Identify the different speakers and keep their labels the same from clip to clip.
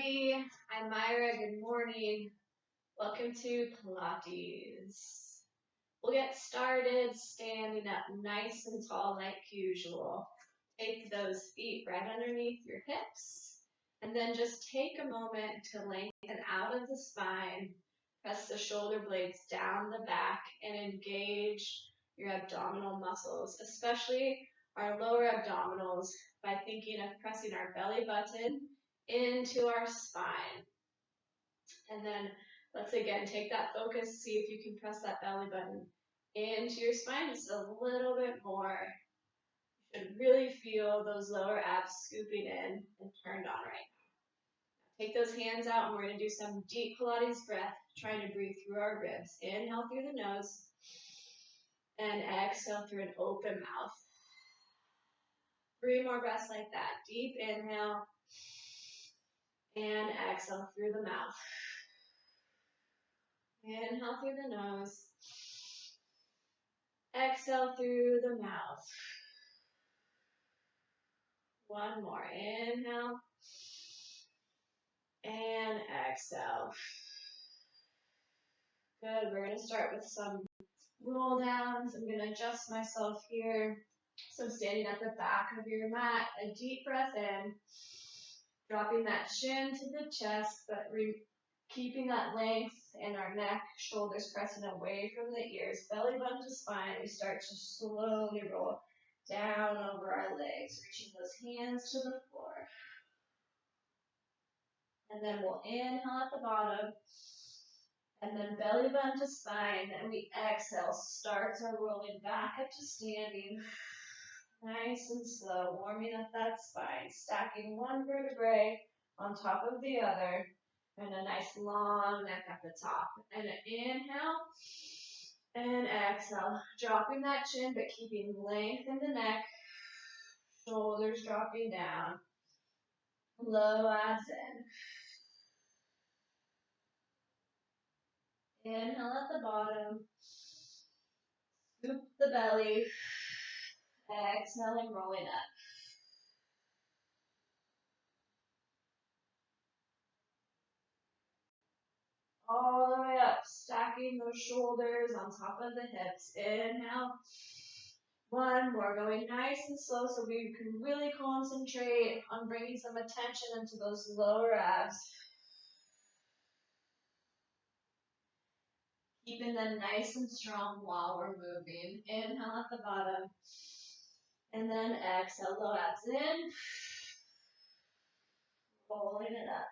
Speaker 1: everybody. I'm Myra. Good morning. Welcome to Pilates. We'll get started standing up nice and tall like usual. Take those feet right underneath your hips and then just take a moment to lengthen out of the spine. Press the shoulder blades down the back and engage your abdominal muscles, especially our lower abdominals, by thinking of pressing our belly button into our spine. And then let's again take that focus, see if you can press that belly button into your spine just a little bit more. You should really feel those lower abs scooping in and turned on right now. Take those hands out and we're going to do some deep Pilates breath, trying to breathe through our ribs. Inhale through the nose and exhale through an open mouth. 3 more breaths like that. Deep inhale and exhale through the mouth. Inhale through the nose. Exhale through the mouth. 1 more. Inhale and exhale. Good. We're going to start with some roll downs. I'm going to adjust myself here. So standing at the back of your mat, a deep breath in, dropping that chin to the chest, but keeping that length in our neck, shoulders pressing away from the ears, belly button to spine. We start to slowly roll down over our legs, reaching those hands to the floor. And then we'll inhale at the bottom, and then belly button to spine, and we exhale, starts our rolling back up to standing. Nice and slow, warming up that spine, stacking one vertebrae on top of the other, and a nice long neck at the top. And an inhale and exhale, dropping that chin but keeping length in the neck, shoulders dropping down, low abs in. Inhale at the bottom, scoop the belly, exhaling, rolling up. All the way up, stacking those shoulders on top of the hips. Inhale. 1 more, going nice and slow so we can really concentrate on bringing some attention into those lower abs. Keeping them nice and strong while we're moving. Inhale at the bottom. And then exhale, low abs in. Rolling it up.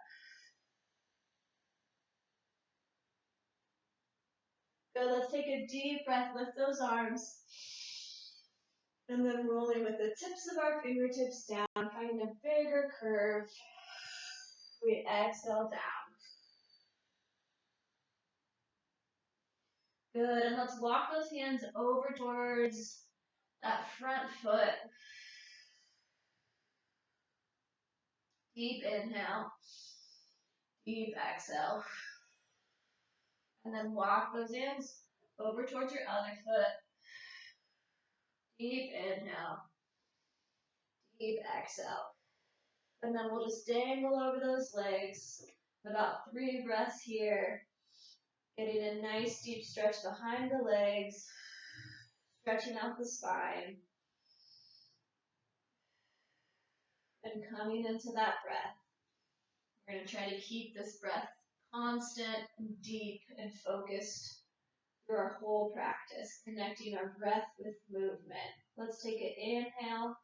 Speaker 1: Good, let's take a deep breath, lift those arms. And then rolling with the tips of our fingertips down, finding a bigger curve. We exhale down. Good, and let's walk those hands over towards that front foot. Deep inhale, deep exhale. And then walk those hands over towards your other foot. Deep inhale, deep exhale. And then we'll just dangle over those legs. About 3 breaths here. Getting a nice deep stretch behind the legs. Stretching out the spine. And coming into that breath. We're going to try to keep this breath constant and deep and focused through our whole practice, connecting our breath with movement. Let's take an inhale.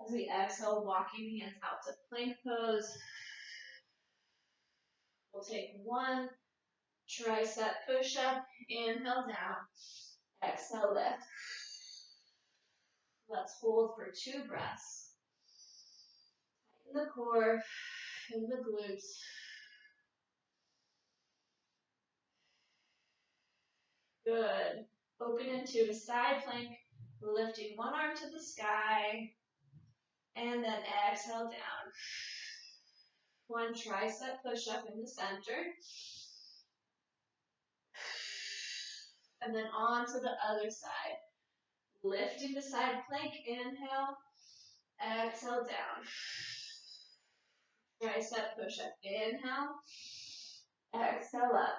Speaker 1: As we exhale, walking hands out to plank pose. We'll take 1 tricep push-up. Inhale down. Exhale lift. Let's hold for 2 breaths. Tighten the core and the glutes. Good. Open into a side plank, lifting 1 arm to the sky, and then exhale down. 1 tricep push-up in the center. And then on to the other side. Lifting the side plank, inhale, exhale down. Tricep push-up. Inhale. Exhale up.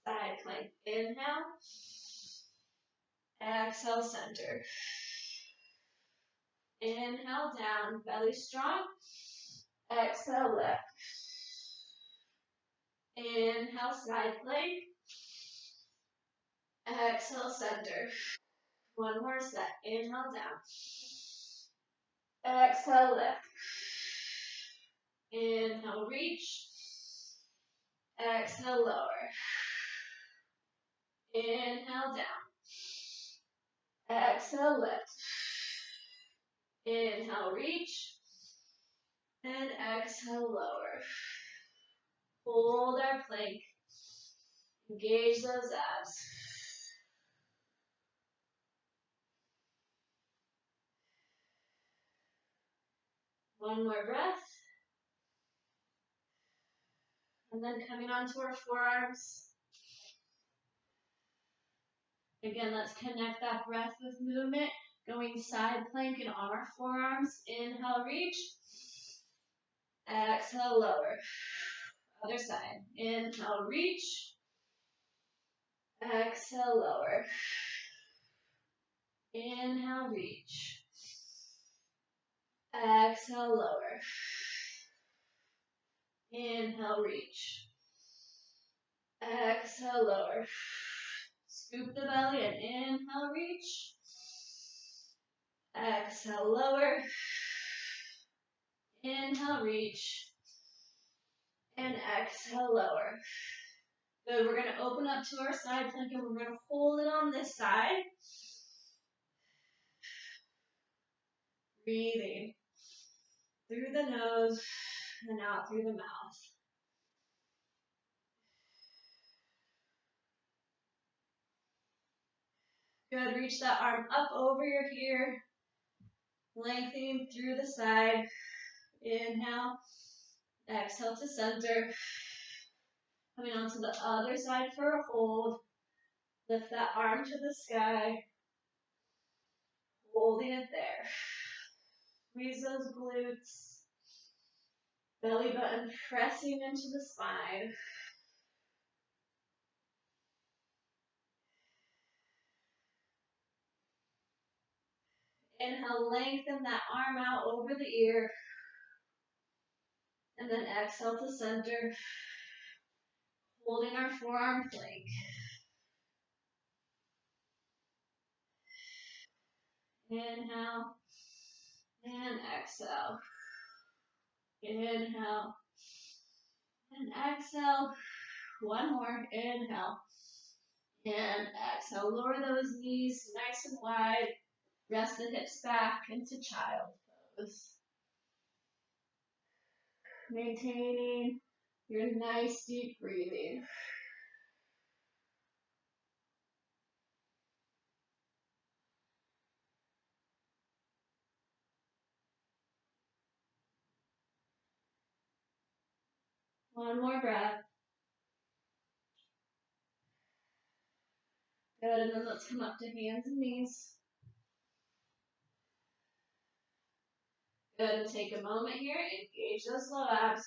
Speaker 1: Side plank. Inhale. Exhale, center. Inhale, down. Belly strong. Exhale, lift. Inhale, side plank. Exhale, center. One more set. Inhale, down. Exhale, lift. Inhale, reach. Exhale, lower. Inhale, down. Exhale, lift. Inhale, reach. And exhale, lower. Hold our plank. Engage those abs. One more breath. And then coming onto our forearms. Again, let's connect that breath with movement. Going side plank and on our forearms. Inhale, reach. Exhale, lower. Other side. Inhale, reach. Exhale, lower. Inhale, reach. Exhale, lower. Inhale, reach. Exhale, lower. Scoop the belly and inhale, reach. Exhale, lower. Inhale, reach. And exhale, lower. Good, we're going to open up to our side plank and we're going to hold it on this side. Breathing through the nose and out through the mouth. Good, reach that arm up over your ear, lengthening through the side. Inhale, exhale to center. Coming onto the other side for a hold. Lift that arm to the sky. Holding it there. Squeeze those glutes. Belly button pressing into the spine. Inhale, lengthen that arm out over the ear. And then exhale to center. Holding our forearm plank. Inhale. And exhale. Inhale. And exhale. One more. Inhale. And exhale. Lower those knees nice and wide. Rest the hips back into child pose. Maintaining your nice deep breathing. One more breath. Good, and then let's come up to hands and knees. Good, and take a moment here, engage those low abs.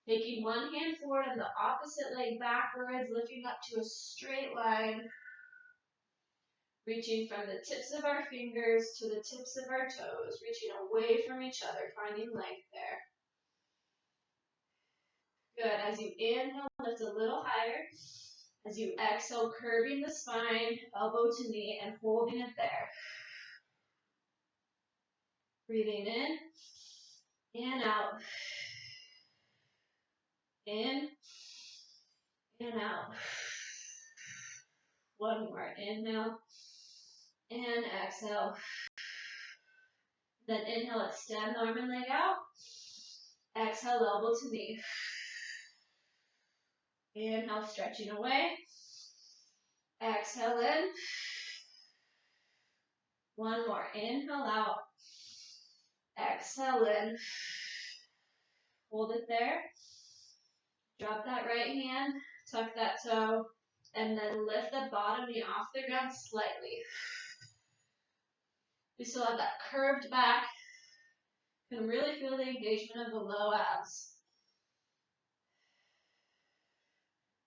Speaker 1: Taking one hand forward and the opposite leg backwards, lifting up to a straight line. Reaching from the tips of our fingers to the tips of our toes, reaching away from each other, finding length there. Good, as you inhale, lift a little higher. As you exhale, curving the spine, elbow to knee, and holding it there. Breathing in and out. In and out. One more. Inhale and exhale. Then inhale, extend arm and leg out. Exhale, elbow to knee. Inhale, stretching away. Exhale in. One more. Inhale out. Exhale in. Hold it there. Drop that right hand. Tuck that toe. And then lift the bottom knee off the ground slightly. We still have that curved back. You can really feel the engagement of the low abs.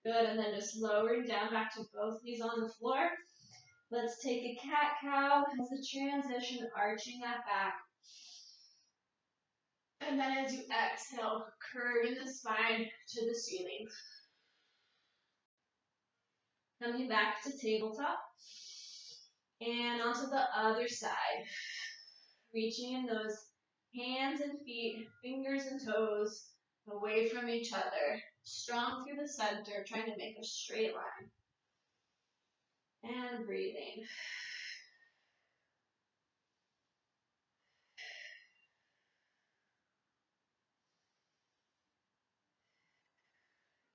Speaker 1: Good, and then just lowering down back to both knees on the floor. Let's take a cat-cow as a transition, arching that back. And then as you exhale, curving the spine to the ceiling. Coming back to tabletop. And onto the other side. Reaching in those hands and feet, fingers and toes, away from each other. Strong through the center, trying to make a straight line. And breathing.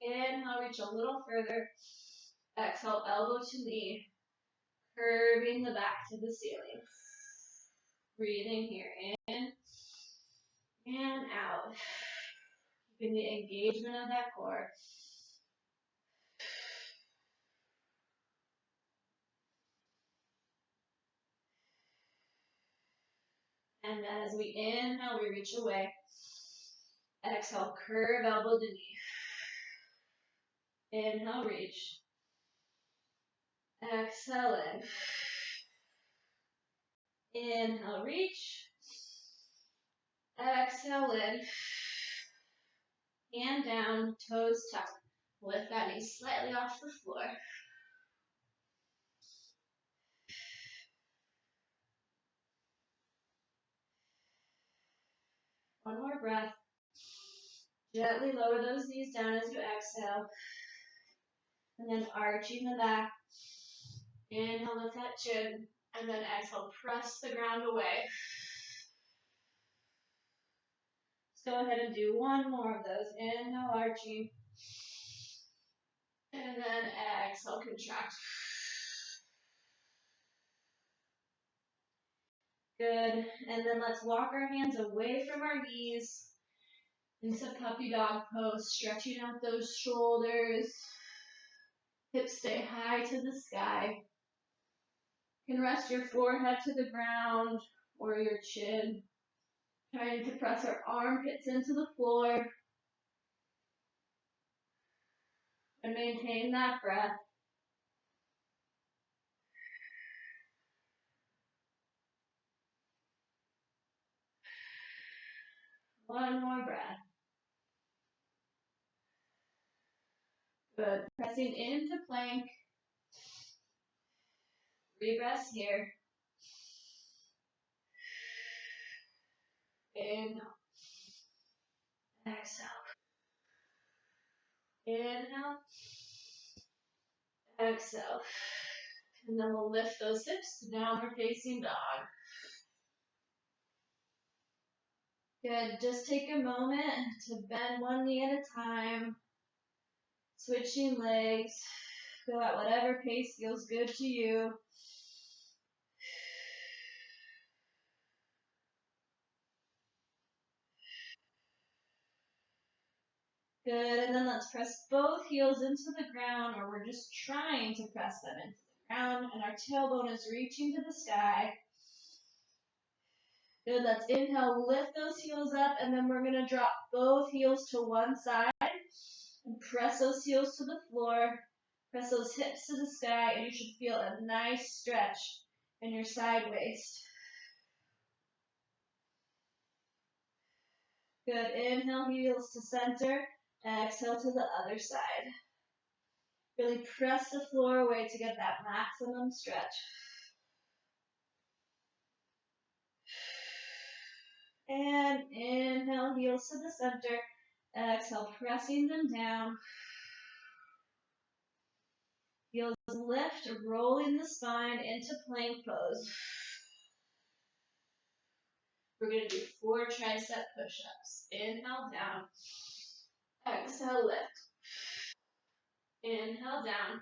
Speaker 1: Inhale, reach a little further. Exhale, elbow to knee. Curving the back to the ceiling. Breathing here in and out. Keeping the engagement of that core. And then as we inhale, we reach away. Exhale, curve elbow to knee. Inhale, reach. Exhale in. Inhale, reach. Exhale in. Hand down, toes tucked. Lift that knee slightly off the floor. One more breath. Gently lower those knees down as you exhale. And then arching the back. Inhale, lift that chin. And then exhale, press the ground away. Let's go ahead and do one more of those. Inhale, arching. And then exhale, contract. Good. And then let's walk our hands away from our knees into puppy dog pose, stretching out those shoulders. Hips stay high to the sky. You can rest your forehead to the ground or your chin. Trying to press our armpits into the floor. And maintain that breath. One more breath. Good. Pressing into plank. 3 breaths here. Inhale. Exhale. Inhale. Exhale. And then we'll lift those hips to downward facing dog. Good. Just take a moment to bend one knee at a time. Switching legs. Go at whatever pace feels good to you. Good, and then let's press both heels into the ground, or we're just trying to press them into the ground, and our tailbone is reaching to the sky. Good, let's inhale, lift those heels up, and then we're going to drop both heels to one side, and press those heels to the floor, press those hips to the sky, and you should feel a nice stretch in your side waist. Good, inhale, heels to center. Exhale to the other side. Really press the floor away to get that maximum stretch. And inhale, heels to the center. Exhale, pressing them down. Heels lift, rolling the spine into plank pose. We're going to do 4 tricep push-ups. Inhale, down. Exhale, lift. Inhale, down.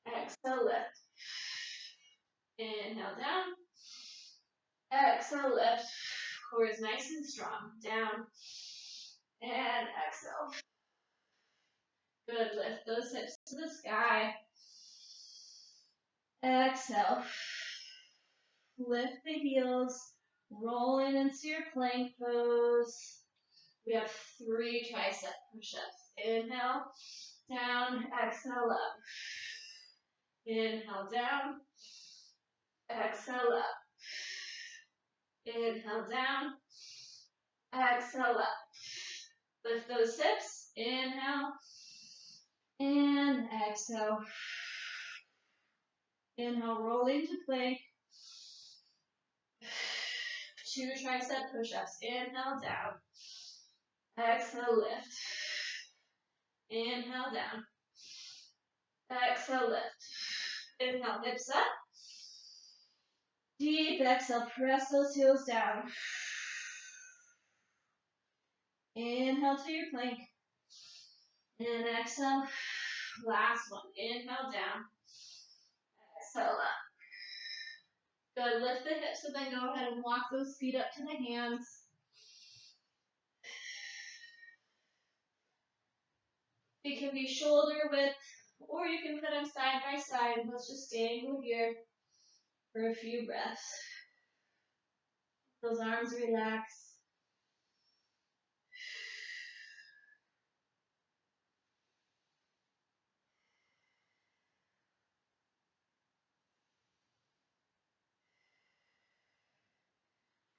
Speaker 1: Exhale, lift. Inhale, down. Exhale, lift. Core is nice and strong. Down. And exhale. Good. Lift those hips to the sky. Exhale. Lift the heels. Rolling into your plank pose. We have 3 tricep push-ups. Inhale, down, exhale up. Inhale, down, exhale up. Inhale, down, exhale up. Lift those hips. Inhale, and exhale. Inhale, roll into plank. 2 tricep push-ups. Inhale, down. Exhale, lift. Inhale, down. Exhale, lift. Inhale, hips up. Deep exhale, press those heels down. Inhale to your plank. And exhale. Last one. Inhale, down. Exhale, up. Good. Lift the hips and then go ahead and walk those feet up to the hands. It can be shoulder width, or you can put them side by side. Let's just dangle here for a few breaths. Those arms relax.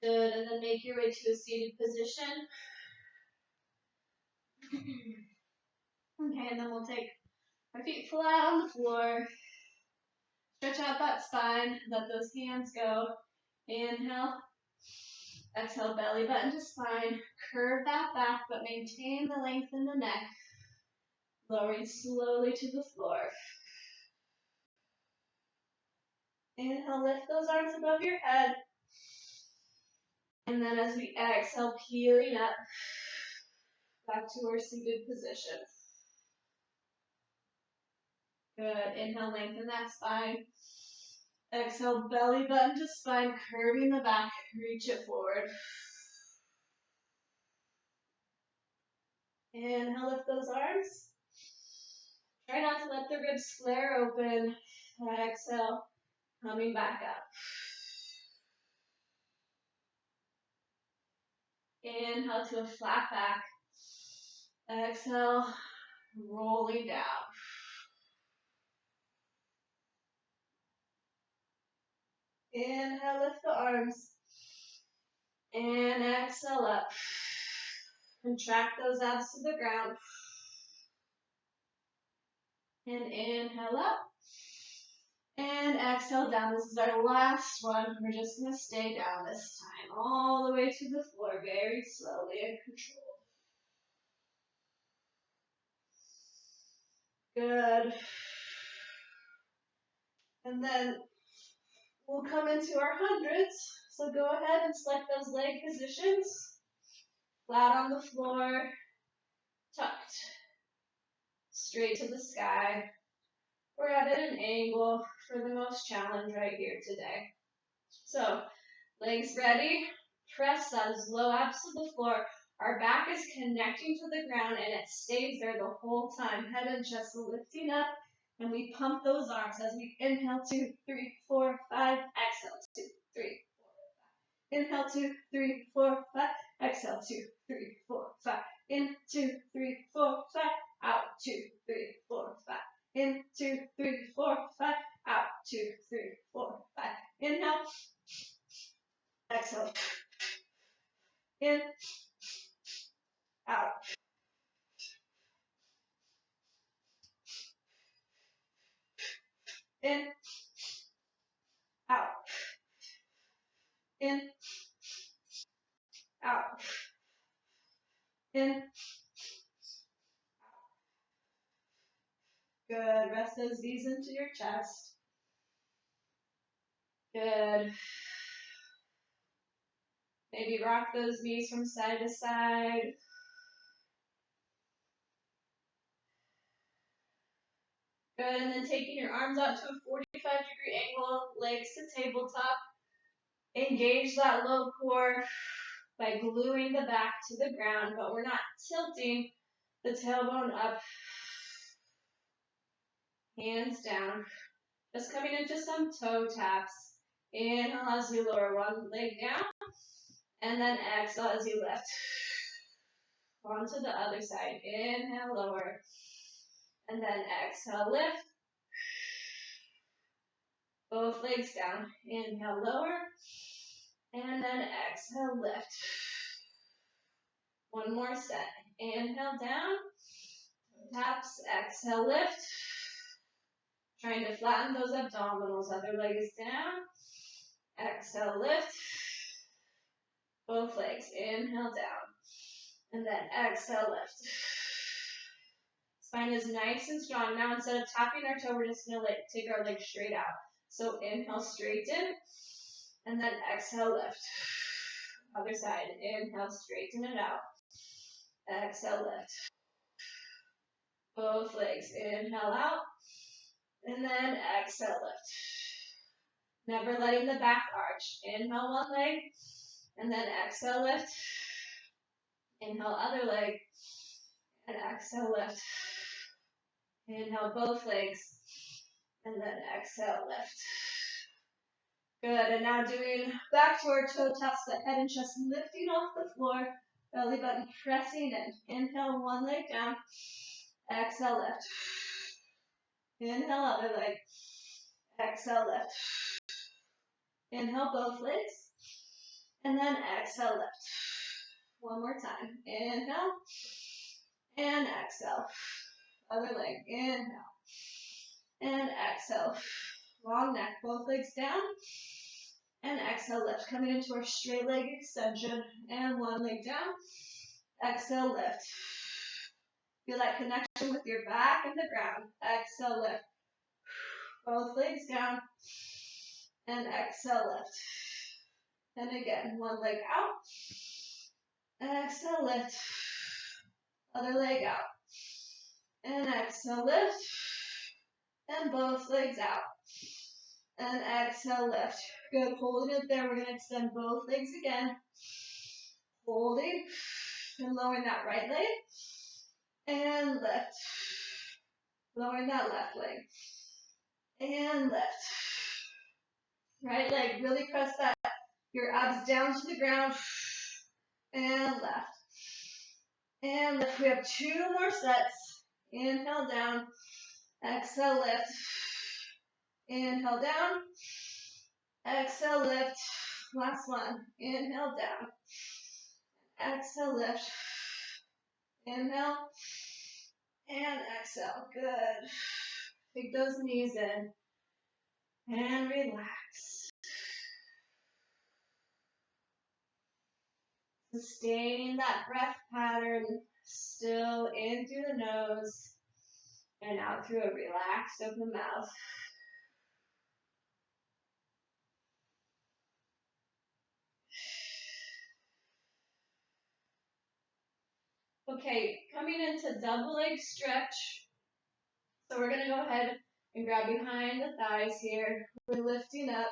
Speaker 1: Good, and then make your way to a seated position. Okay, and then we'll take our feet flat on the floor. Stretch out that spine, let those hands go. Inhale. Exhale, belly button to spine. Curve that back, but maintain the length in the neck. Lowering slowly to the floor. Inhale, lift those arms above your head. And then as we exhale, peeling up back to our seated position. Good. Inhale, lengthen that spine. Exhale, belly button to spine, curving the back. Reach it forward. Inhale, lift those arms. Try not to let the ribs flare open. Exhale, coming back up. Inhale to a flat back. Exhale, rolling down. Inhale, lift the arms. And exhale up. Contract those abs to the ground. And inhale up. And exhale down. This is our last one. We're just going to stay down this time. All the way to the floor. Very slowly and controlled. Good. And then we'll come into our hundreds. So go ahead and select those leg positions. Flat on the floor. Tucked. Straight to the sky. We're at an angle for the most challenge right here today. So, legs ready. Press those low abs to the floor. Our back is connecting to the ground and it stays there the whole time. Head and chest lifting up. And we pump those arms as we inhale 2, 3, 4, 5. Exhale 2, 3, 4, 5. Inhale 2, 3, 4, 5. Exhale 2, 3, 4, 5. In 2, 3, 4, 5. Out 2, 3, 4, 5. In 2, 3, 4, 5. Out 2, 3, 4, 5. Inhale. Exhale. In. Out. In. Out. In. Out. In. Good. Rest those knees into your chest. Good. Maybe rock those knees from side to side. Good, and then taking your arms out to a 45-degree angle, legs to tabletop. Engage that low core by gluing the back to the ground, but we're not tilting the tailbone up. Hands down. Just coming into some toe taps. Inhale as we lower one leg down. And then exhale as you lift. Onto the other side. Inhale, lower. And then exhale, lift. Both legs down. Inhale, lower. And then exhale, lift. One more set. Inhale, down. Taps. Exhale, lift. Trying to flatten those abdominals. Other leg is down. Exhale, lift. Both legs. Inhale, down. And then exhale, lift. Spine is nice and strong. Now instead of tapping our toe, we're just going to take our leg straight out. So inhale, straighten. And then exhale, lift. Other side. Inhale, straighten it out. Exhale, lift. Both legs. Inhale out. And then exhale, lift. Never letting the back arch. Inhale, one leg. And then exhale, lift. Inhale, other leg. And exhale, lift. Inhale, both legs. And then exhale, lift. Good. And now doing back to our toe taps, the head and chest lifting off the floor. Belly button pressing in. Inhale, one leg down. Exhale, lift. Inhale, other leg. Exhale, lift. Inhale, both legs. And then exhale, lift. One more time. Inhale. And exhale. Other leg. Inhale. And exhale. Long neck. Both legs down. And exhale, lift. Coming into our straight leg extension. And one leg down. Exhale, lift. Feel that connection with your back and the ground. Exhale, lift. Both legs down. And exhale, lift. And again, one leg out. Exhale, lift. Other leg out. And exhale, lift. And both legs out. And exhale, lift. Good. Holding it there. We're going to extend both legs again. Holding. And lowering that right leg. And lift. Lowering that left leg. And lift. Right leg. Really press that. Your abs down to the ground. And left. And lift. We have 2 more sets. Inhale, down. Exhale, lift. Inhale, down. Exhale, lift. Last one. Inhale, down. Exhale, lift. Inhale. And exhale. Good. Take those knees in. And relax. Sustaining that breath pattern. Still in through the nose. And out through a relaxed open mouth. Okay, coming into double leg stretch. So we're going to go ahead and grab behind the thighs here. We're lifting up.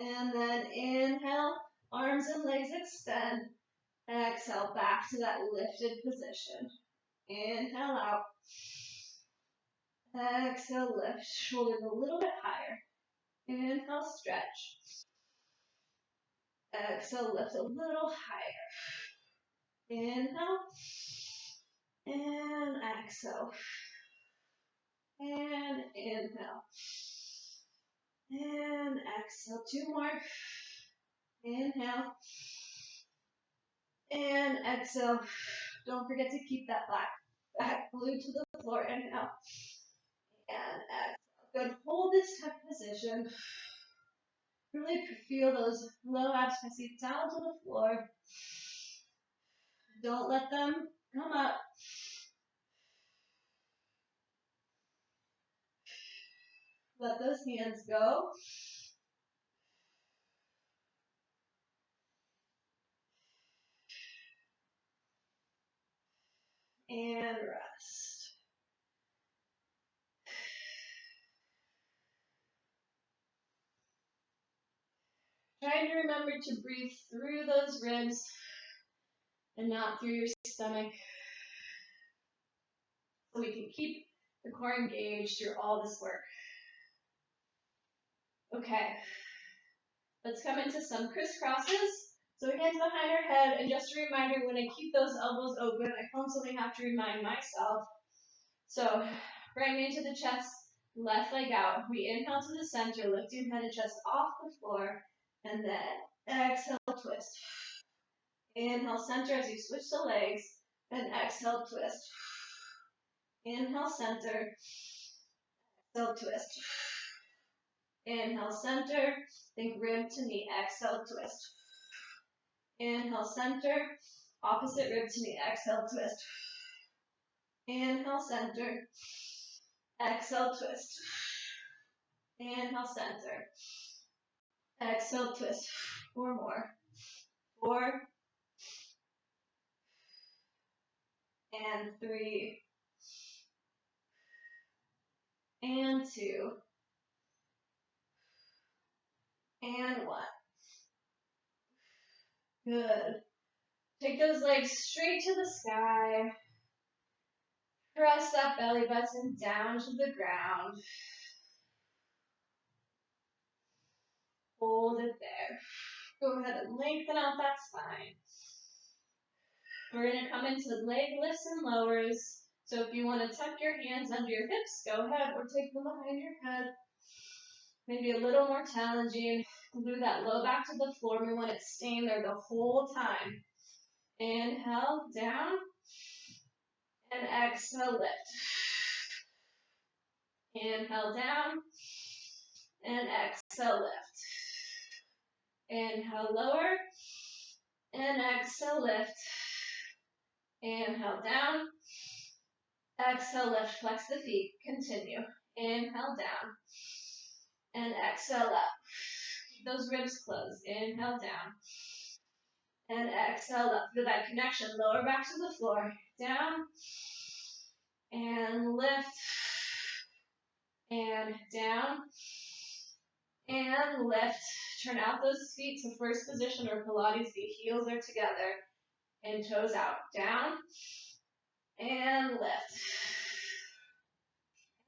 Speaker 1: And then inhale, arms and legs extend. Exhale, back to that lifted position. Inhale out. Exhale, lift. Shoulders a little bit higher. Inhale, stretch. Exhale, lift a little higher. Inhale. And exhale. And inhale. And exhale. 2 more. Inhale. And exhale. Don't forget to keep that back glued to the floor. Inhale. And exhale. Good. Hold this tuck position. Really feel those low abs pressing down to the floor. Don't let them come up. Let those hands go. And rest. Trying to remember to breathe through those ribs and not through your stomach. So we can keep the core engaged through all this work. Okay. Let's come into some crisscrosses. So hands behind our head, and just a reminder, when I keep those elbows open, I constantly have to remind myself. So right knee to the chest, left leg out. We inhale to the center, lifting head and chest off the floor, and then exhale, twist. Inhale, center as you switch the legs, and exhale, twist. Inhale, center, exhale, twist. Inhale, center, think rib to knee, exhale, twist. Inhale, center, opposite rib to knee, exhale, twist. Inhale, center, exhale, twist. Inhale, center, exhale, twist. 4 more. 4, and 3, and 2, and 1. Good. Take those legs straight to the sky. Press that belly button down to the ground. Hold it there. Go ahead and lengthen out that spine. We're going to come into leg lifts and lowers. So if you want to tuck your hands under your hips, go ahead, or take them behind your head. Maybe a little more challenging. Glue that low back to the floor. We want it staying there the whole time. Inhale, down, and exhale, lift. Inhale, down, and exhale, lift. Inhale, lower, and exhale, lift. Inhale, down, exhale, lift, flex the feet, continue. Inhale, down, and exhale, up. Keep those ribs closed. Inhale, down, and exhale, up. Feel that connection, lower back to the floor, down, and lift, and down, and lift. Turn out those feet to first position or Pilates, the heels are together, and toes out, down, and lift,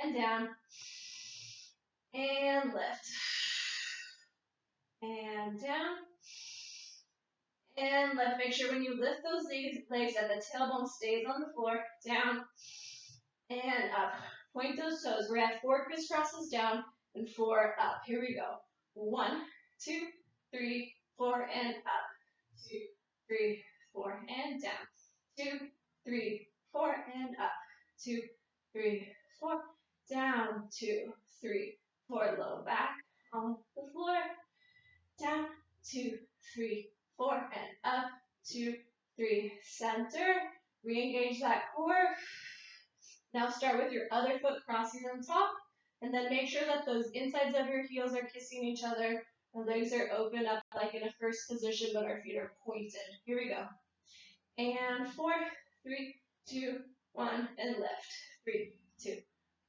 Speaker 1: and down, and lift, and down, and lift. Make sure when you lift those legs that the tailbone stays on the floor, down, and up. Point those toes. We're at 4 crisscrosses down, and 4 up. Here we go. 1, 2, 3, 4, and up. 2, 3, 4, and down. 2, 3, 4, and up. 2, 3, 4, down. 2, 3, 4, low back on the floor. Down. 2, 3, 4, and up. 2, 3, center. Re-engage that core. Now start with your other foot crossing on top, and then make sure that those insides of your heels are kissing each other. The legs are open up like in a first position, but our feet are pointed. Here we go. And 4, 3, 2, 1, and lift. 3, 2,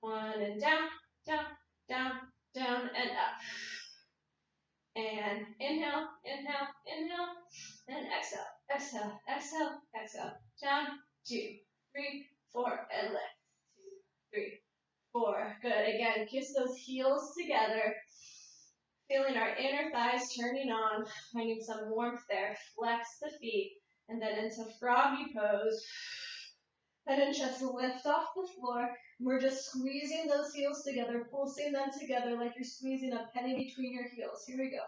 Speaker 1: 1, and down, down, down, down, and up. And inhale, inhale, inhale, and exhale, exhale, exhale, exhale. Down, 2, 3, 4, and lift. 2, 3, 4. Good. Again, kiss those heels together. Feeling our inner thighs turning on, finding some warmth there. Flex the feet, and then into froggy pose. Head and chest lift off the floor. We're just squeezing those heels together, pulsing them together like you're squeezing a penny between your heels. Here we go.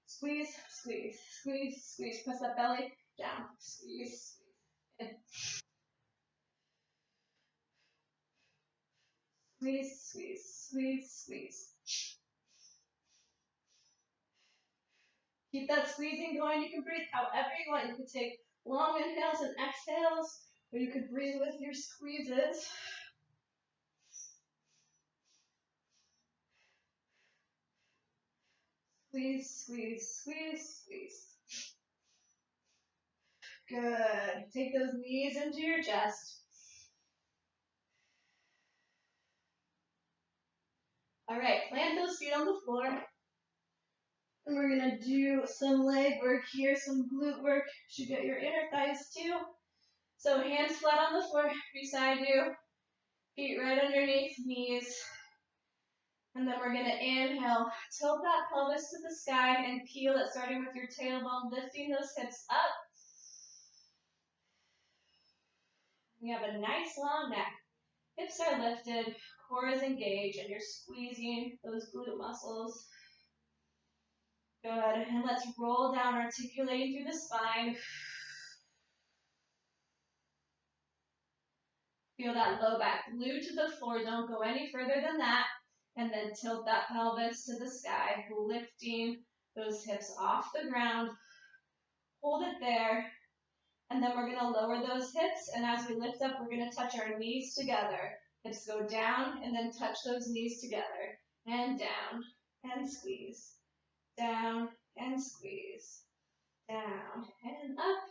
Speaker 1: Squeeze, squeeze, squeeze, squeeze. Press that belly down. Squeeze, squeeze. In. Squeeze, squeeze, squeeze, squeeze. Keep that squeezing going. You can breathe however you want. You can take long inhales and exhales, or you could breathe with your squeezes. Squeeze, squeeze, squeeze, squeeze. Good. Take those knees into your chest. All right, plant those feet on the floor. And we're going to do some leg work here, some glute work. Should get your inner thighs too. So hands flat on the floor beside you. Feet right underneath knees. And then we're going to inhale, tilt that pelvis to the sky and peel it, starting with your tailbone, lifting those hips up. You have a nice long neck. Hips are lifted, core is engaged, and you're squeezing those glute muscles. Good. And let's roll down, articulating through the spine. Feel that low back glued to the floor. Don't go any further than that. And then tilt that pelvis to the sky, lifting those hips off the ground. Hold it there. And then we're going to lower those hips. And as we lift up, we're going to touch our knees together. Hips go down and then touch those knees together. And down and squeeze. Down and squeeze. Down and up.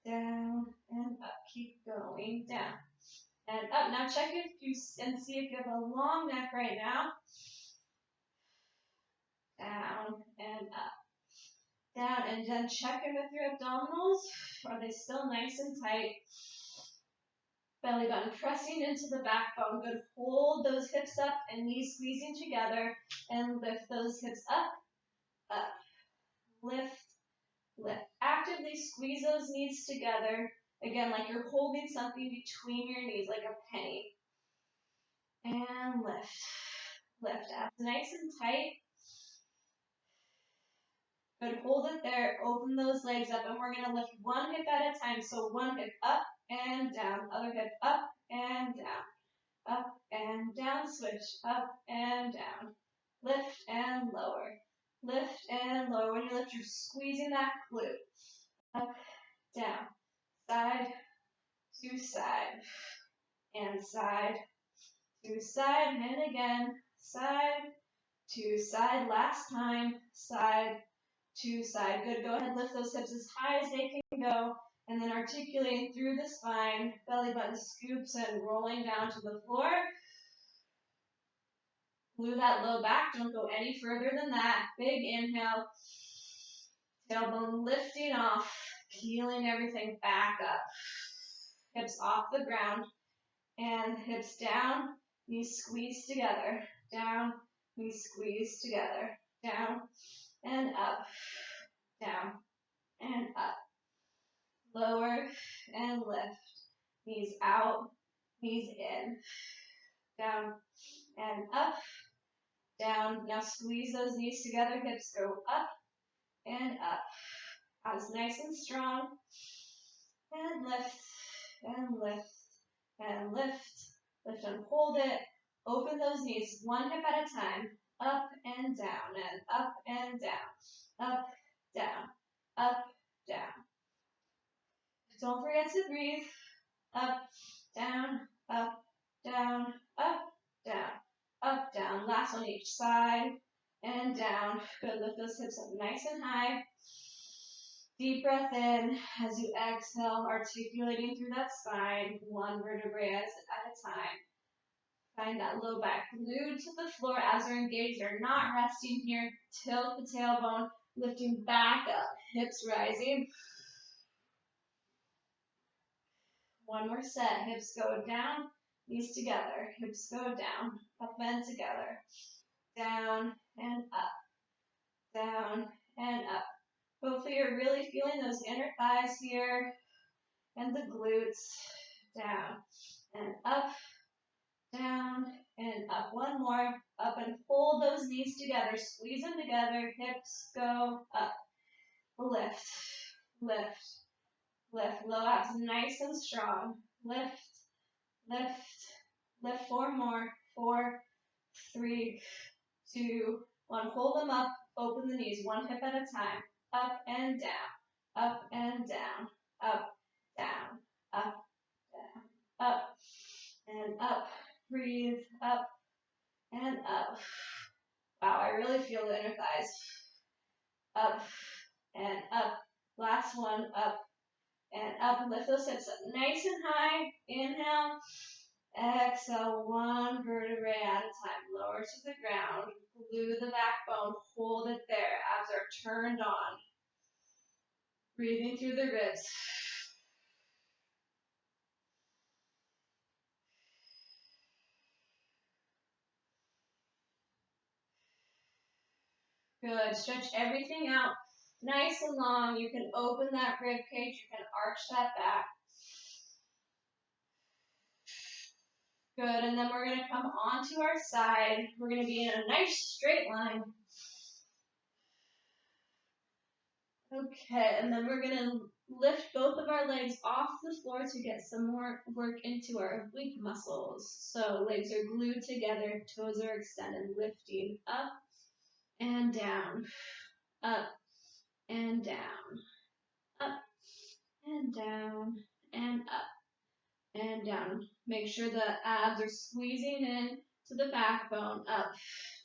Speaker 1: Down and up. Keep going. Down and up. Now check if you and see if you have a long neck right now. Down and up. Down and then check in with your abdominals. Are they still nice and tight? Belly button pressing into the backbone. Good. Hold those hips up and knees squeezing together and lift those hips up, up. Lift, lift. Actively squeeze those knees together. Again, like you're holding something between your knees, like a penny. And lift, lift. Abs nice and tight. Good, hold it there, open those legs up, and we're going to lift one hip at a time. So one hip up and down, other hip up and down, switch, up and down, lift and lower, lift and lower. When you lift, you're squeezing that glute, up, down, side to side, and side to side, and again, side to side, last time, side to side. Good. Go ahead, lift those hips as high as they can go, and then articulating through the spine. Belly button scoops and rolling down to the floor. Glue that low back. Don't go any further than that. Big inhale. Tailbone lifting off, peeling everything back up. Hips off the ground, and hips down. Knees squeeze together. Down. Knees squeeze together. Down and up. Down and up. Lower and lift. Knees out, knees in. Down and up. Down. Now squeeze those knees together. Hips go up and up. Abs nice and strong. And lift and lift and lift. Lift and hold it. Open those knees one hip at a time. Up and down and up and down. Up, down, up, down. Don't forget to breathe. Up, down, up, down, up, down, up, down. Last one each side and down. Good. Lift those hips up nice and high. Deep breath in as you exhale, articulating through that spine, one vertebrae at a time. Find that low back glued to the floor as you're engaged. You're not resting here. Tilt the tailbone, lifting back up, hips rising. One more set. Hips go down, knees together. Hips go down, up and together. Down and up. Down and up. Hopefully you're really feeling those inner thighs here and the glutes. Down and up. Down and up. One more. Up and hold those knees together. Squeeze them together. Hips go up. Lift. Lift. Lift. Low abs nice and strong. Lift. Lift. Lift. Four more. 4, 3, 2, 1. Hold them up. Open the knees. One hip at a time. Up and down. Up and down. Up. Down. Up. Down. Up. And up. Breathe. Up. And up. Wow, I really feel the inner thighs. Up and up. Last one, up and up. Lift those hips up nice and high. Inhale. Exhale, one vertebrae at a time. Lower to the ground. Glue the backbone. Hold it there. Abs are turned on. Breathing through the ribs. Good. Stretch everything out nice and long. You can open that rib cage. You can arch that back. Good. And then we're going to come onto our side. We're going to be in a nice straight line. Okay. And then we're going to lift both of our legs off the floor to get some more work into our oblique muscles. So legs are glued together. Toes are extended. Lifting up and down. Up and down. Up and down. And up and down. Make sure the abs are squeezing in to the backbone. Up.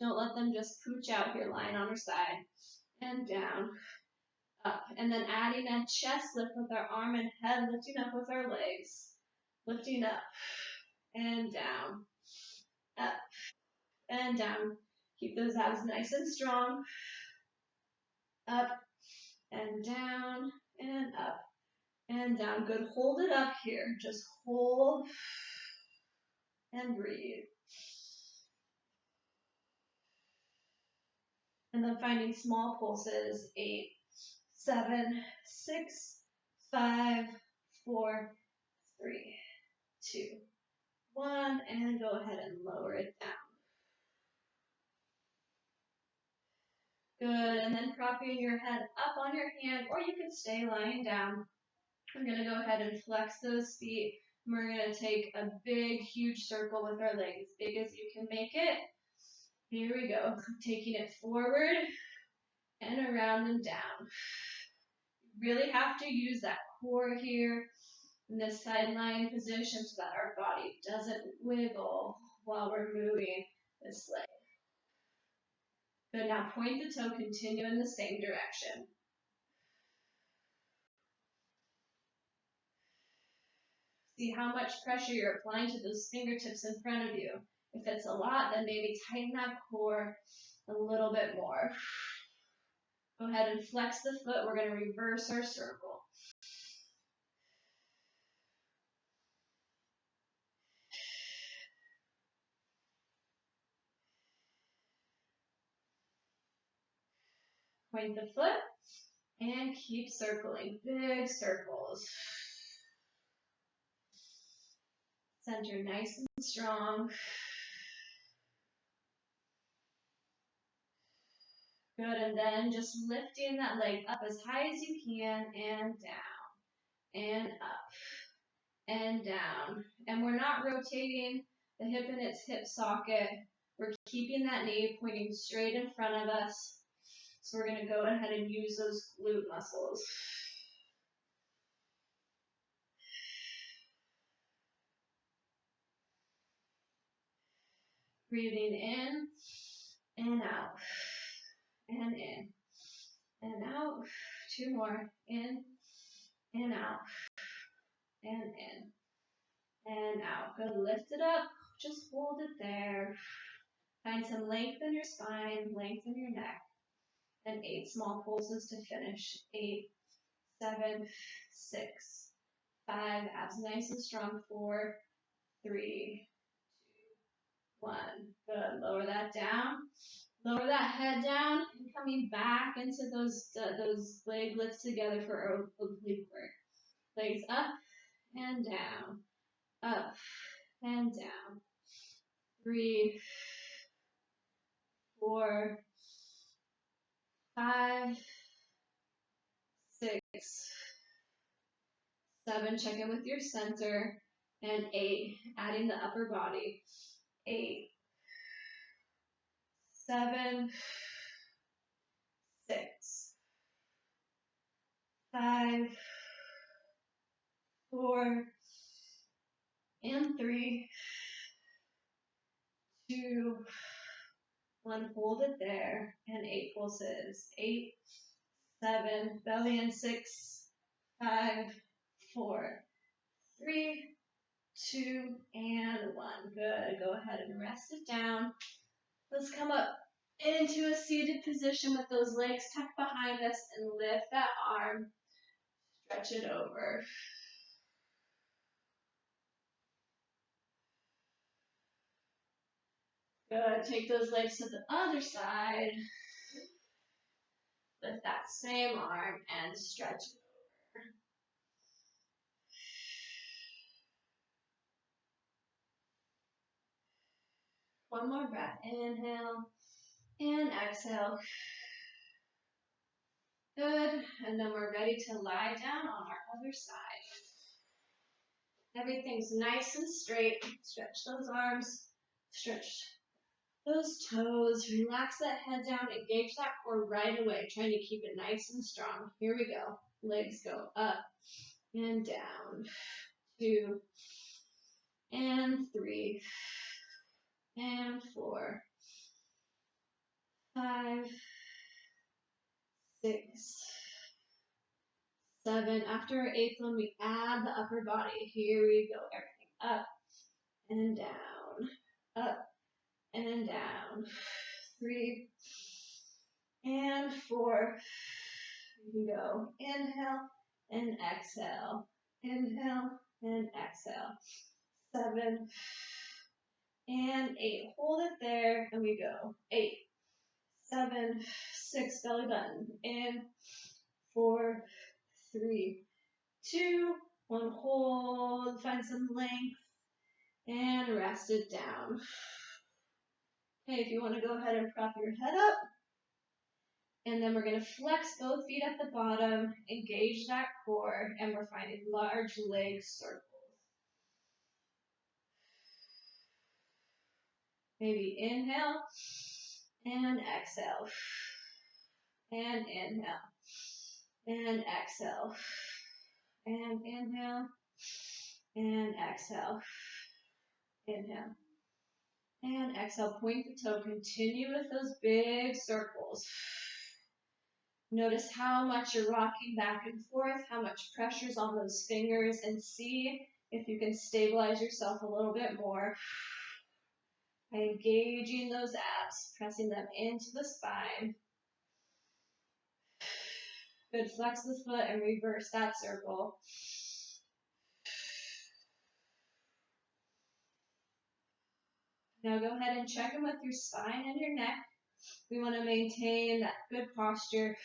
Speaker 1: Don't let them just pooch out here, lying on our side. And down. Up. And then adding a chest lift with our arm and head, lifting up with our legs. Lifting up. And down. Up. And down. Keep those abs nice and strong. Up. And down. And up. And down. Good. Hold it up here. Just hold and breathe. And then finding small pulses. 8, 7, 6, 5, 4, 3, 2, 1. And go ahead and lower it down. Good. And then propping your head up on your hand, or you can stay lying down. We're going to go ahead and flex those feet. And we're going to take a big, huge circle with our legs, as big as you can make it. Here we go. Taking it forward and around and down. You really have to use that core here in this side lying position so that our body doesn't wiggle while we're moving this leg. Good. Now point the toe, continue in the same direction. See how much pressure you're applying to those fingertips in front of you. If it's a lot, then maybe tighten that core a little bit more. Go ahead and flex the foot. We're going to reverse our circle. Point the foot and keep circling. Big circles. Center nice and strong. Good, and then just lifting that leg up as high as you can and down and up and down. And we're not rotating the hip in its hip socket. We're keeping that knee pointing straight in front of us. So we're going to go ahead and use those glute muscles. Breathing in and out and in and out. 2 more. In and out and in and out. Good. Lift it up. Just hold it there. Find some length in your spine, length in your neck. And 8 small pulses to finish. 8, 7, 6, 5. Abs nice and strong. 4, 3, 2, 1. Good. Lower that down. Lower that head down and coming back into those leg lifts together for our oblique work. Legs up and down. Up and down. 3, 4, 5, 6, 7. Check in with your center. And 8. Adding the upper body. 8, 7, 6, 5, 4, and 3, 2, 1. Hold it there. And 8 pulses. 8, 7, belly in 6, 5, 4, 3, 2, and 1. Good. Go ahead and rest it down. Let's come up into a seated position with those legs tucked behind us and lift that arm. Stretch it over. Good. Take those legs to the other side. Lift that same arm and stretch it over. One more breath. Inhale and exhale. Good. And then we're ready to lie down on our other side. Everything's nice and straight. Stretch those arms. Stretch those toes. Relax that head down. Engage that core right away. Trying to keep it nice and strong. Here we go. Legs go up and down. 2 and 3 and 4, 5, 6, 7. After our eighth one, we add the upper body. Here we go. Everything up and down, up and down. 3 and 4. You can go. Inhale and exhale. Inhale and exhale. 7 and 8. Hold it there, and we go. 8, 7, 6. Belly button in. 4, 3, 2, 1. Hold. Find some length and rest it down. Okay, if you want to go ahead and prop your head up. And then we're going to flex both feet at the bottom, engage that core, and we're finding large leg circles. Maybe inhale and exhale. And inhale. And exhale. And inhale. And exhale. Inhale. And exhale. Point the toe. Continue with those big circles. Notice how much you're rocking back and forth, how much pressure's on those fingers, and see if you can stabilize yourself a little bit more by engaging those abs, pressing them into the spine. Good. Flex the foot and reverse that circle. Now go ahead and check in with your spine and your neck. We want to maintain that good posture.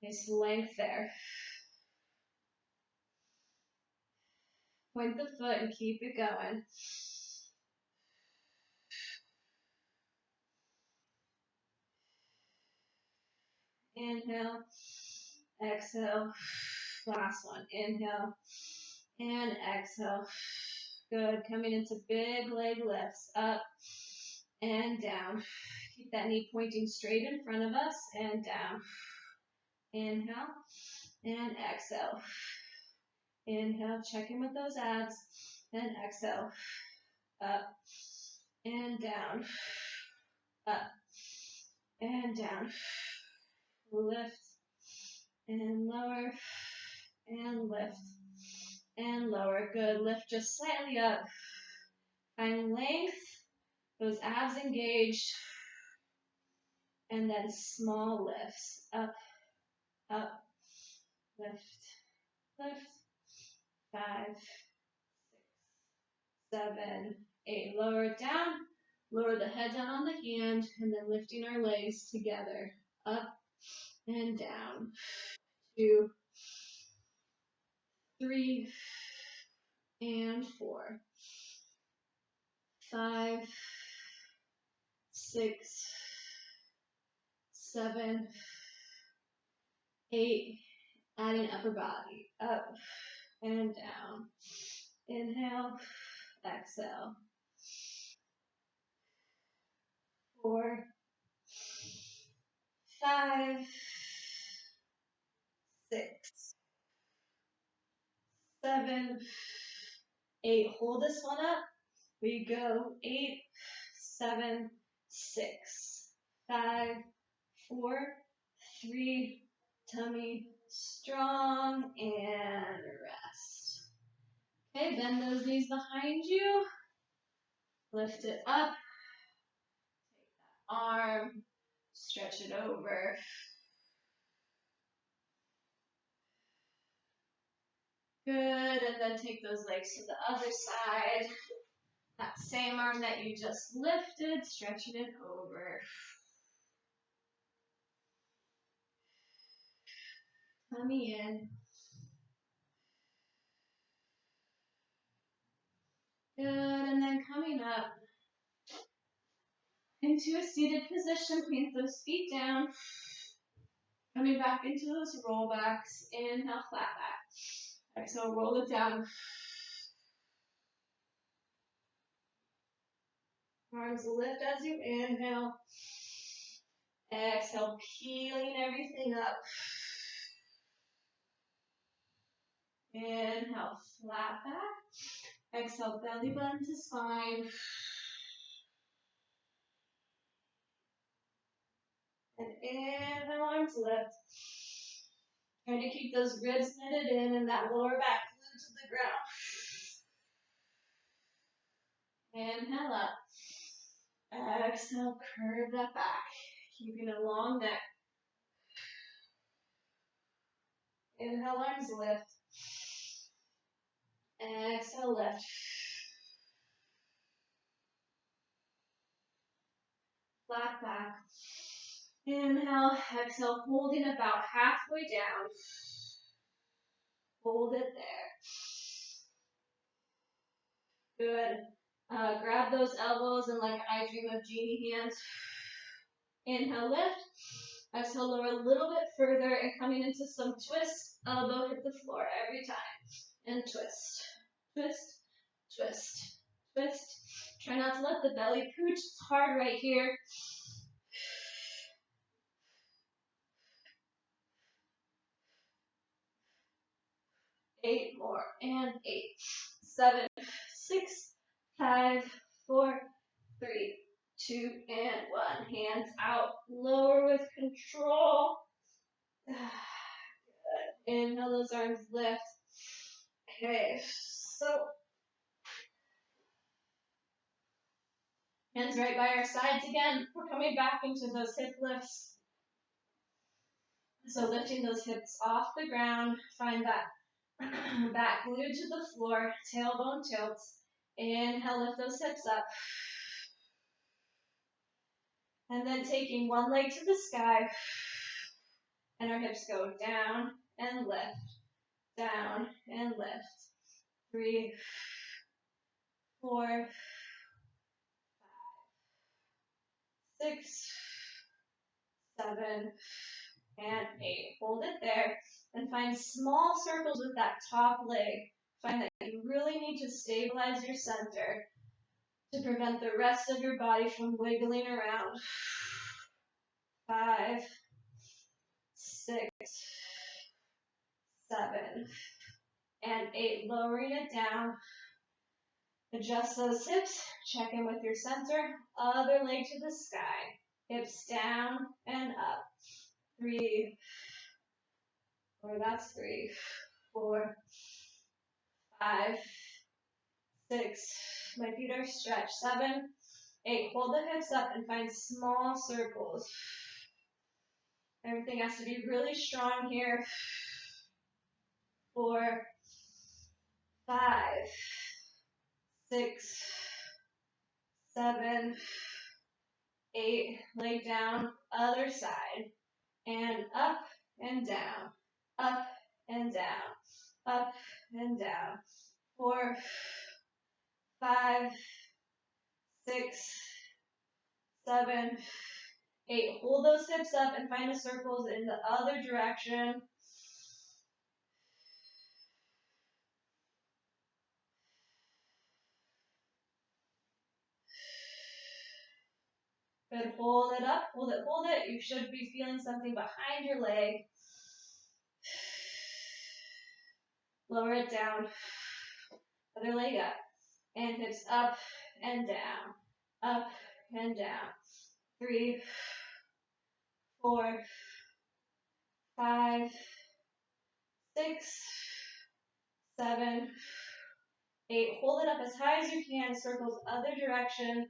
Speaker 1: Nice length there. Point the foot and keep it going. Inhale, exhale. Last one. Inhale and exhale. Good. Coming into big leg lifts. Up and down. Keep that knee pointing straight in front of us and down. Inhale and exhale. Inhale. Check in with those abs. And exhale. Up and down. Up and down. Lift and lower and lift and lower. Good. Lift just slightly up. Find length. Those abs engaged. And then small lifts. Up, up, lift, lift. 5, 6, 7, 8. Lower it down. Lower the head down on the hand. And then lifting our legs together. Up and down. 2, 3, and 4. 5, 6, 7, 8. Adding upper body. Up and down. Inhale, exhale. 4, 5, 6, 7, 8. Hold this one up. We go 8, 7, 6, 5, 4, 3. Tummy strong and rest. Okay, bend those knees behind you. Lift it up. Take that arm. Stretch it over. Good, and then take those legs to the other side. That same arm that you just lifted, stretching it over. Coming in. Good, and then coming up into a seated position, plant those feet down. Coming back into those rollbacks. Inhale, flat back. Exhale, roll it down. Arms lift as you inhale. Exhale, peeling everything up. Inhale, flat back. Exhale, belly button to spine. And inhale, arms lift. Trying to keep those ribs knitted in and that lower back glued to the ground. Inhale up. Exhale, curve that back. Keeping a long neck. Inhale, arms lift. Exhale, lift. Flat back. Inhale, exhale, holding about halfway down. Hold it there. Good. Grab those elbows and like I dream of genie hands. Inhale, lift. Exhale, lower a little bit further and coming into some twist. Elbow hit the floor every time. And twist. Twist. Twist. Twist. Try not to let the belly pooch. It's hard right here. 8 more, and 8, 7, 6, 5, 4, 3, 2, and 1. Hands out, lower with control. Good. Inhale, those arms lift. Okay, so hands right by our sides again. We're coming back into those hip lifts. So lifting those hips off the ground, find that back glued to the floor, tailbone tilts. Inhale, lift those hips up. And then taking one leg to the sky, and our hips go down and lift, down and lift. 3, 4, 5, 6, 7, and 8. Hold it there, and find small circles with that top leg. Find that you really need to stabilize your center to prevent the rest of your body from wiggling around. 5, 6, 7, and 8. Lowering it down. Adjust those hips. Check in with your center. Other leg to the sky. Hips down and up. 3, or that's 3, 4, 5, 6. My feet are stretched. 7, 8. Hold the hips up and find small circles. Everything has to be really strong here. 4, 5, 6, 7, 8. Leg down, other side. And up and down, up and down, up and down. 4, 5, 6, 7, 8. Hold those hips up and find the circles in the other direction. Good, hold it up, hold it, hold it. You should be feeling something behind your leg. Lower it down. Other leg up. And hips up and down. Up and down. 3, 4, 5, 6, 7, 8. Hold it up as high as you can. Circles other direction.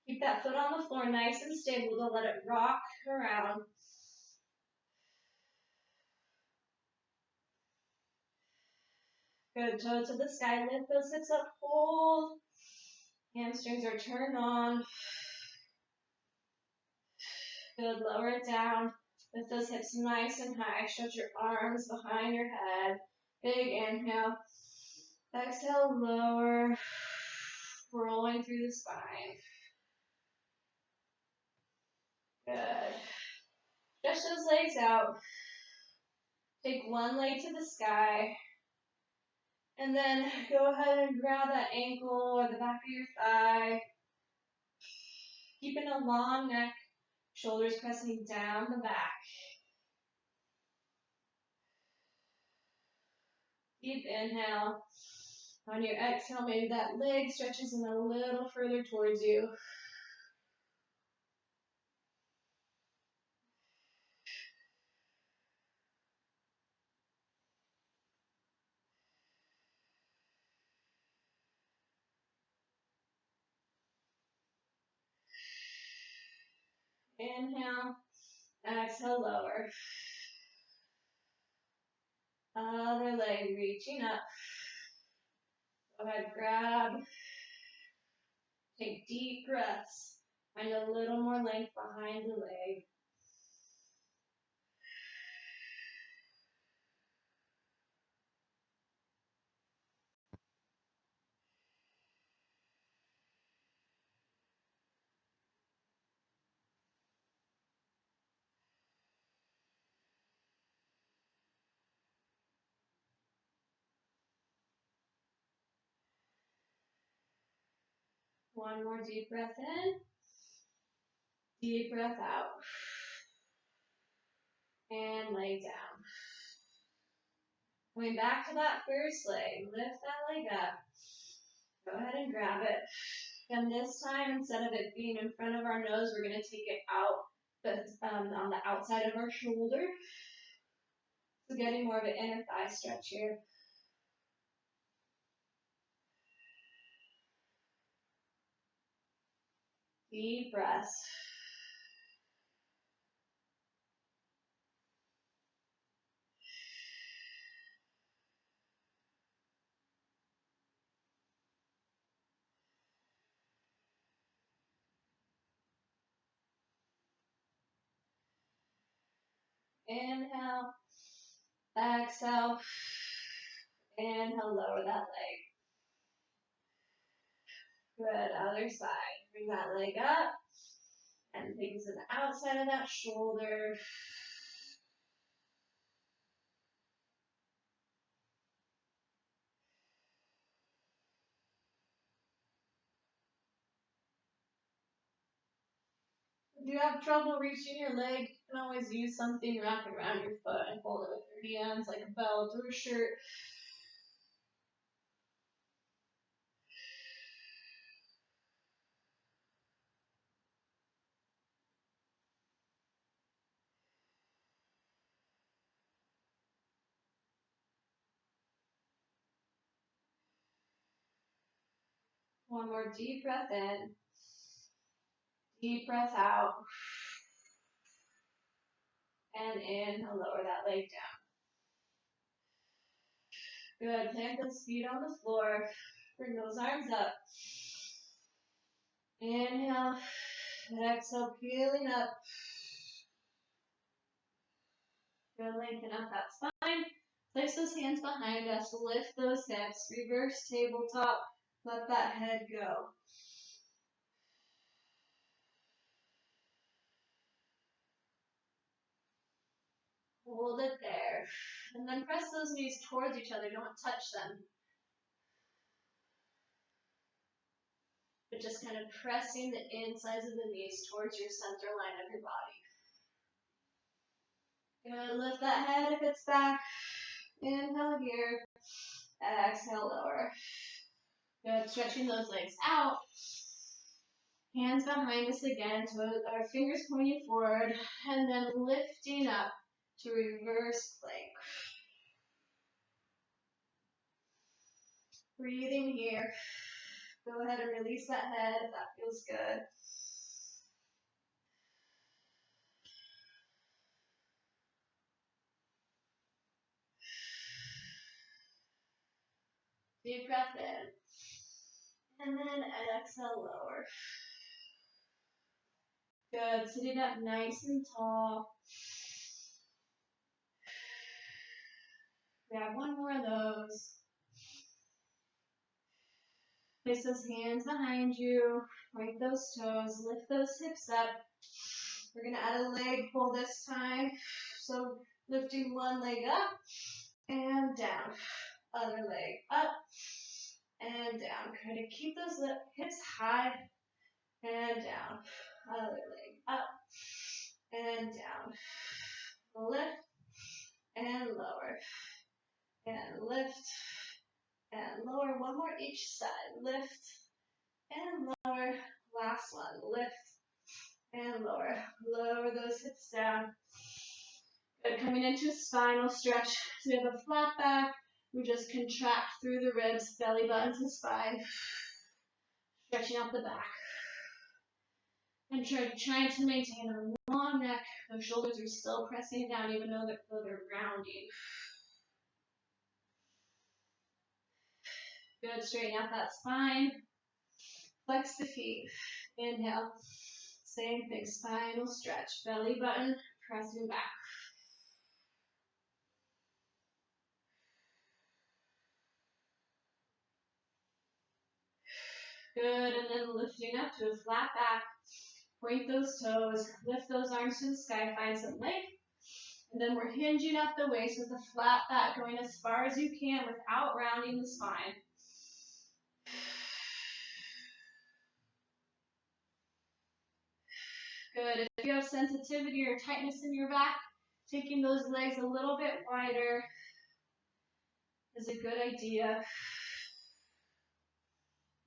Speaker 1: Keep that foot on the floor nice and stable. Don't let it rock around. Good. Toe to the sky. Lift those hips up. Hold. Hamstrings are turned on. Good. Lower it down. Lift those hips nice and high. Stretch your arms behind your head. Big inhale. Exhale, lower. Rolling through the spine. Good. Stretch those legs out. Take one leg to the sky. And then go ahead and grab that ankle or the back of your thigh. Keeping a long neck. Shoulders pressing down the back. Deep inhale. On your exhale, maybe that leg stretches in a little further towards you. Inhale. Exhale, lower. Other leg reaching up. Go ahead, grab. Take deep breaths. Find a little more length behind the leg. One more deep breath in. Deep breath out. And lay down. Going back to that first leg. Lift that leg up. Go ahead and grab it. And this time, instead of it being in front of our nose, we're going to take it out, but on the outside of our shoulder. So getting more of an inner thigh stretch here. Deep breaths. Inhale. Exhale. Inhale, lower that leg. Good, other side. Bring that leg up. And things to the outside of that shoulder. If you have trouble reaching your leg, you can always use something wrapped around your foot and hold it with your hands, like a belt or a shirt. One more deep breath in. Deep breath out. And inhale, lower that leg down. Good, plant those feet on the floor. Bring those arms up. Inhale, exhale, peeling up. Good, lengthen up that spine. Place those hands behind us. Lift those hips. Reverse tabletop. Let that head go. Hold it there. And then press those knees towards each other. Don't touch them. But just kind of pressing the insides of the knees towards your center line of your body. Good. Lift that head if it's back. Inhale here. Exhale, lower. Good. Stretching those legs out. Hands behind us again, so our fingers pointing forward, and then lifting up to reverse plank. Breathing here. Go ahead and release that head if that feels good. Deep breath in. And then exhale, lower. Good. Sitting up nice and tall. Grab one more of those. Place those hands behind you. Point those toes. Lift those hips up. We're going to add a leg pull this time. So lifting one leg up and down. Other leg up and down. Try to keep those hips high and down. Other leg up and down. Lift and lower. And lift and lower. One more each side. Lift and lower. Last one. Lift and lower. Lower those hips down. Good. Coming into a spinal stretch. So we have a flat back. We just contract through the ribs, belly button to spine. Stretching out the back. And trying to maintain a long neck. Those shoulders are still pressing down even though they're rounding. Good. Straighten out that spine. Flex the feet. Inhale. Same thing. Spinal stretch. Belly button pressing back. Good. And then lifting up to a flat back. Point those toes. Lift those arms to the sky. Find some length. And then we're hinging up the waist with a flat back, going as far as you can without rounding the spine. Good. If you have sensitivity or tightness in your back, taking those legs a little bit wider is a good idea.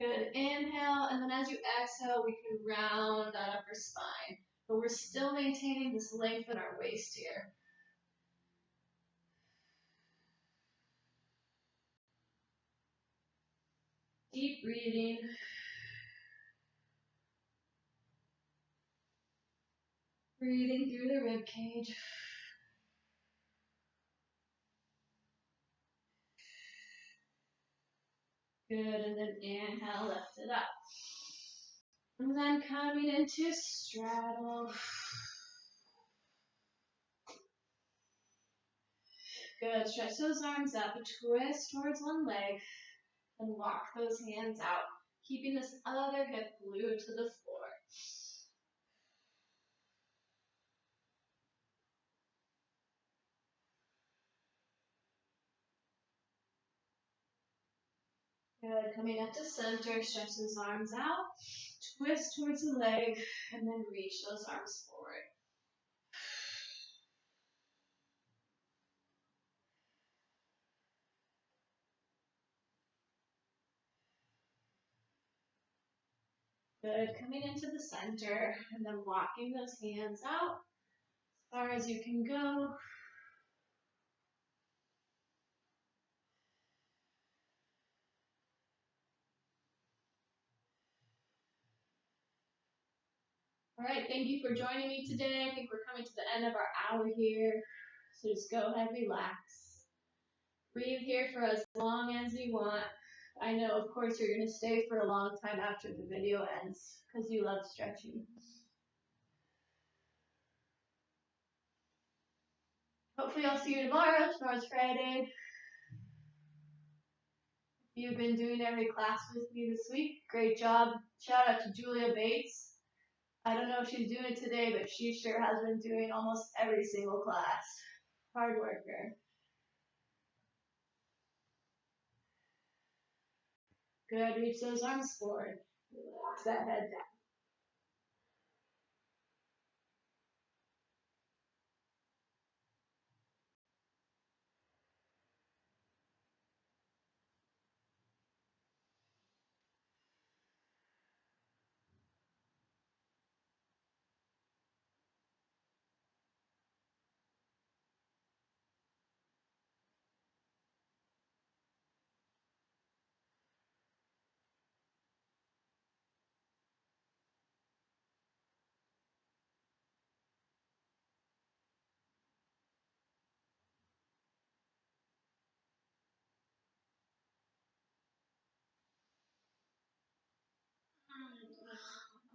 Speaker 1: Good. Inhale, and then as you exhale, we can round that upper spine. But we're still maintaining this length in our waist here. Deep breathing. Breathing through the rib cage. Good, and then inhale, lift it up. And then coming into straddle. Good, stretch those arms up, twist towards one leg, and walk those hands out, keeping this other hip glued to the floor. Good, coming up to center, stretch those arms out, twist towards the leg, and then reach those arms forward. Good, coming into the center, and then walking those hands out as far as you can go. All right, thank you for joining me today. I think we're coming to the end of our hour here. So just go ahead, relax. Breathe here for as long as you want. I know, of course, you're going to stay for a long time after the video ends because you love stretching. Hopefully I'll see you tomorrow. Tomorrow's Friday. You've been doing every class with me this week. Great job. Shout out to Julia Bates. I don't know if she's doing it today, but she sure has been doing almost every single class. Hard worker. Good. Reach those arms forward. Relax that head down.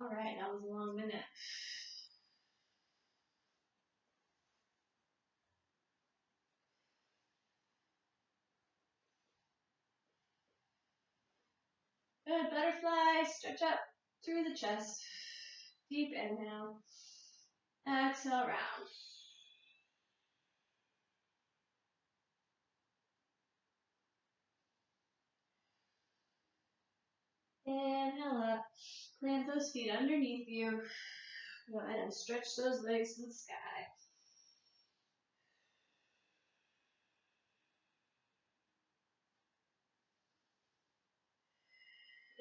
Speaker 1: All right, that was a long minute. Good. Butterfly. Stretch up through the chest. Deep inhale. Exhale, round. Inhale up. Plant those feet underneath you. Go ahead and stretch those legs to the sky.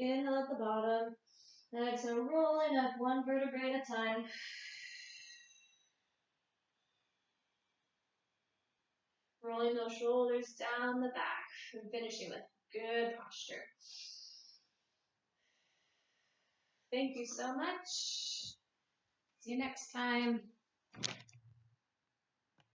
Speaker 1: Inhale at the bottom. Exhale, rolling up one vertebrae at a time. Rolling those shoulders down the back and finishing with good posture. Thank you so much. See you next time.